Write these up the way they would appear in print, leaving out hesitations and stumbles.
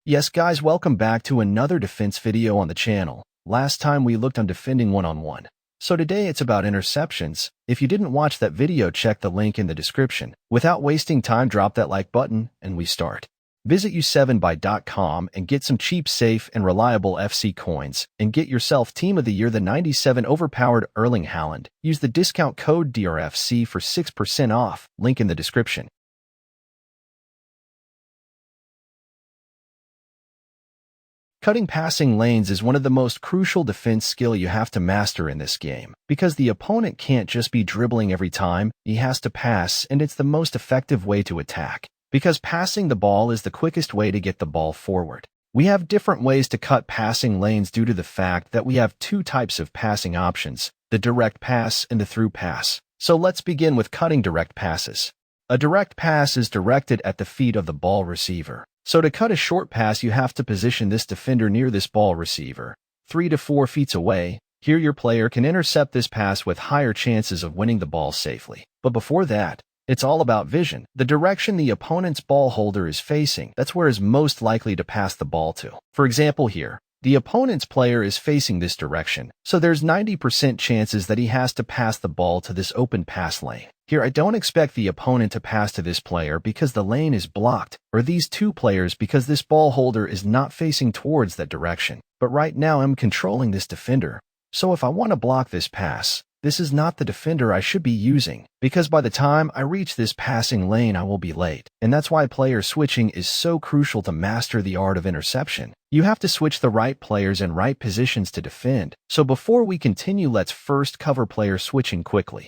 Yes guys, welcome back to another defense video on the channel. Last time we looked on defending one-on-one. So today it's about interceptions. If you didn't watch that video, check the link in the description. Without wasting time, drop that like button and we start. Visit u7buy.com and get some cheap, safe, and reliable FC coins and get yourself Team of the Year the 97 overpowered Erling Haaland. Use the discount code DRFC for 6% off. Link in the description. Cutting passing lanes is one of the most crucial defense skill you have to master in this game, because the opponent can't just be dribbling every time, he has to pass, and it's the most effective way to attack, because passing the ball is the quickest way to get the ball forward. We have different ways to cut passing lanes due to the fact that we have two types of passing options, the direct pass and the through pass. So let's begin with cutting direct passes. A direct pass is directed at the feet of the ball receiver. So to cut a short pass, you have to position this defender near this ball receiver, 3 to 4 feet away. Here your player can intercept this pass with higher chances of winning the ball safely. But before that, it's all about vision. The direction the opponent's ball holder is facing, that's where is most likely to pass the ball to. For example here, the opponent's player is facing this direction, so there's 90% chances that he has to pass the ball to this open pass lane. Here I don't expect the opponent to pass to this player because the lane is blocked, or these two players because this ball holder is not facing towards that direction. But right now I'm controlling this defender, so if I want to block this pass, this is not the defender I should be using, because by the time I reach this passing lane I will be late. And that's why player switching is so crucial to master the art of interception. You have to switch the right players in right positions to defend. So before we continue, let's first cover player switching quickly.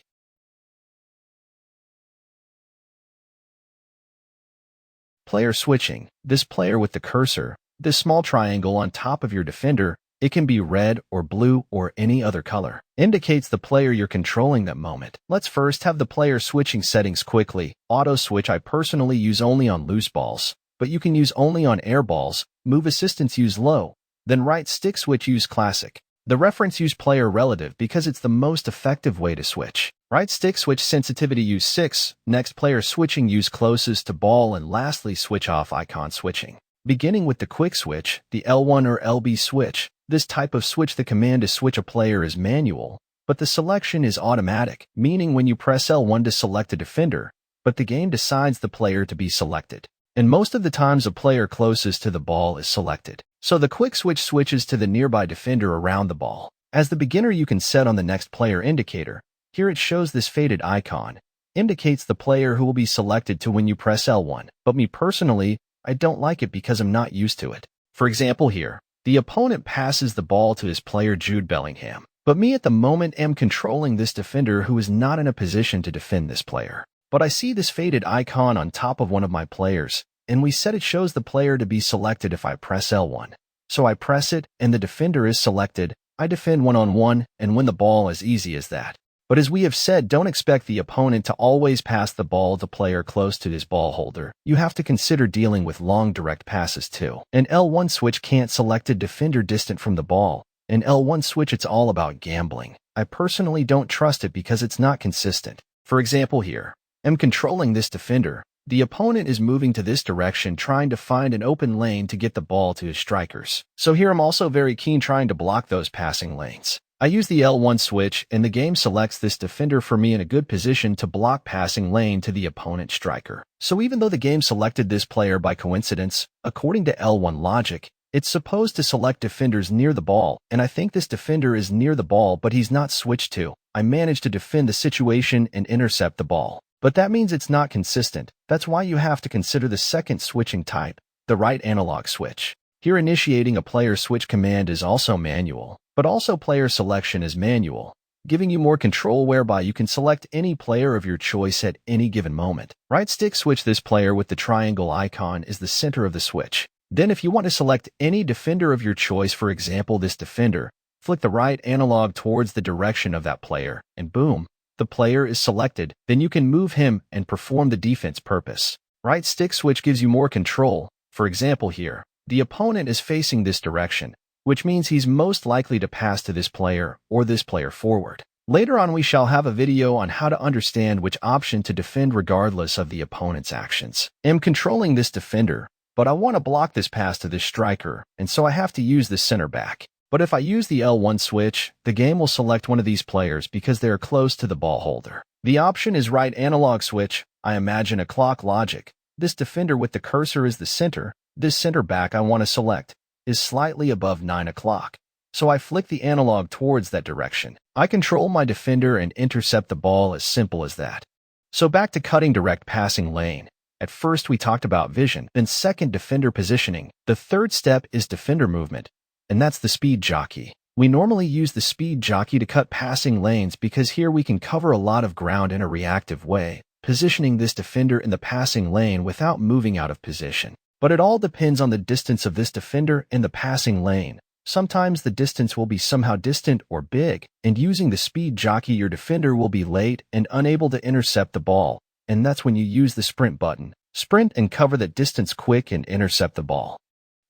Player switching. This player with the cursor, this small triangle on top of your defender, it can be red or blue or any other color, indicates the player you're controlling that moment. Let's first have the player switching settings quickly. Auto switch I personally use only on loose balls, but you can use only on air balls. Move assistance use low. Then right stick switch use classic. The reference use player relative because it's the most effective way to switch. Right stick switch sensitivity use 6. Next player switching use closest to ball, and lastly switch off icon switching. Beginning with the quick switch, the L1 or LB switch. This type of switch, the command to switch a player is manual, but the selection is automatic, meaning when you press L1 to select a defender, but the game decides the player to be selected. And most of the times a player closest to the ball is selected. So the quick switch switches to the nearby defender around the ball. As the beginner you can set on the next player indicator. Here it shows this faded icon, indicates the player who will be selected to when you press L1. But me personally, I don't like it because I'm not used to it. For example here, the opponent passes the ball to his player Jude Bellingham. But me at the moment am controlling this defender who is not in a position to defend this player. But I see this faded icon on top of one of my players, and we said it shows the player to be selected if I press L1. So I press it, and the defender is selected. I defend one-on-one and win the ball as easy as that. But as we have said, don't expect the opponent to always pass the ball to player close to his ball holder. You have to consider dealing with long direct passes too. An L1 switch can't select a defender distant from the ball. An L1 switch, it's all about gambling. I personally don't trust it because it's not consistent. For example here, I'm controlling this defender. The opponent is moving to this direction trying to find an open lane to get the ball to his strikers. So here I'm also very keen trying to block those passing lanes. I use the L1 switch and the game selects this defender for me in a good position to block passing lane to the opponent striker. So even though the game selected this player by coincidence, according to L1 logic, it's supposed to select defenders near the ball, and I think this defender is near the ball but he's not switched to. I managed to defend the situation and intercept the ball. But that means it's not consistent. That's why you have to consider the second switching type, the right analog switch. Here initiating a player switch command is also manual, but also player selection is manual, giving you more control whereby you can select any player of your choice at any given moment. Right stick switch, this player with the triangle icon is the center of the switch. Then if you want to select any defender of your choice, for example this defender, flick the right analog towards the direction of that player, and boom, the player is selected. Then you can move him and perform the defense purpose. Right stick switch gives you more control. For example here, the opponent is facing this direction, which means he's most likely to pass to this player or this player forward. Later on we shall have a video on how to understand which option to defend regardless of the opponent's actions. I'm controlling this defender, but I want to block this pass to this striker, and so I have to use this center back. But if I use the L1 switch, the game will select one of these players because they are close to the ball holder. The option is right analog switch. I imagine a clock logic. This defender with the cursor is the center. This center back I want to select is slightly above 9 o'clock. So I flick the analog towards that direction. I control my defender and intercept the ball, as simple as that. So back to cutting direct passing lane. At first we talked about vision, then second defender positioning. The third step is defender movement, and that's the speed jockey. We normally use the speed jockey to cut passing lanes because here we can cover a lot of ground in a reactive way, positioning this defender in the passing lane without moving out of position. But it all depends on the distance of this defender in the passing lane. Sometimes the distance will be somehow distant or big, and using the speed jockey your defender will be late and unable to intercept the ball, and that's when you use the sprint button. Sprint and cover that distance quick and intercept the ball.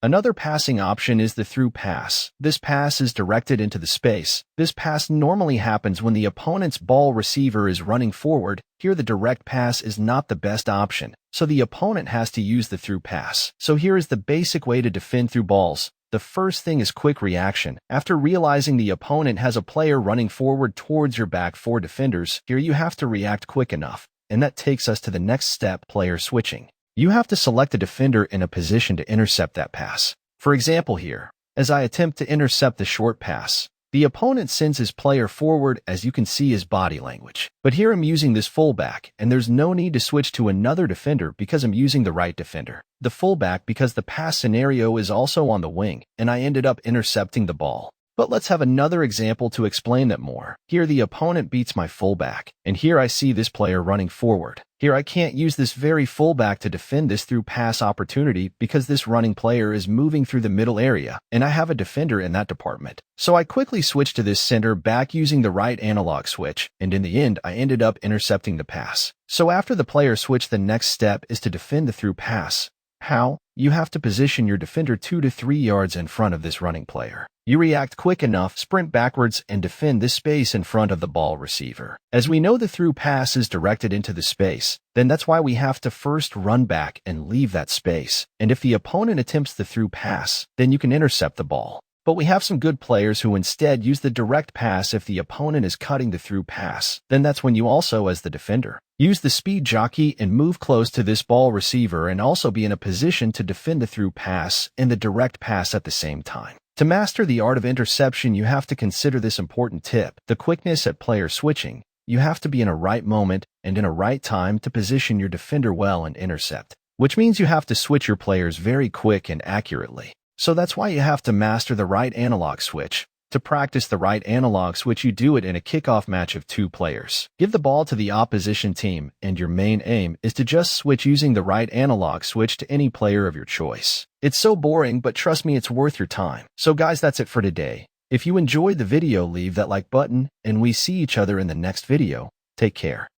Another passing option is the through pass. This pass is directed into the space. This pass normally happens when the opponent's ball receiver is running forward. Here the direct pass is not the best option, so the opponent has to use the through pass. So here is the basic way to defend through balls. The first thing is quick reaction. After realizing the opponent has a player running forward towards your back four defenders, here you have to react quick enough. And that takes us to the next step, player switching. You have to select a defender in a position to intercept that pass. For example here, as I attempt to intercept the short pass, the opponent sends his player forward, as you can see his body language. But here I'm using this fullback, and there's no need to switch to another defender because I'm using the right defender. The fullback because the pass scenario is also on the wing, and I ended up intercepting the ball. But let's have another example to explain that more. Here the opponent beats my fullback, and here I see this player running forward. Here I can't use this very fullback to defend this through pass opportunity because this running player is moving through the middle area, and I have a defender in that department. So I quickly switch to this center back using the right analog switch, and in the end I ended up intercepting the pass. So after the player switch, the next step is to defend the through pass. How? You have to position your defender 2 to 3 yards in front of this running player. You react quick enough, sprint backwards, and defend this space in front of the ball receiver. As we know the through pass is directed into the space, then that's why we have to first run back and leave that space. And if the opponent attempts the through pass, then you can intercept the ball. But we have some good players who instead use the direct pass if the opponent is cutting the through pass. Then that's when you also, as the defender, use the speed jockey and move close to this ball receiver and also be in a position to defend the through pass and the direct pass at the same time. To master the art of interception, you have to consider this important tip, the quickness at player switching. You have to be in a right moment and in a right time to position your defender well and intercept, which means you have to switch your players very quick and accurately. So that's why you have to master the right analog switch. To practice the right analog switch, you do it in a kickoff match of 2 players. Give the ball to the opposition team, and your main aim is to just switch using the right analog switch to any player of your choice. It's so boring, but trust me, it's worth your time. So guys, that's it for today. If you enjoyed the video, leave that like button, and we see each other in the next video. Take care.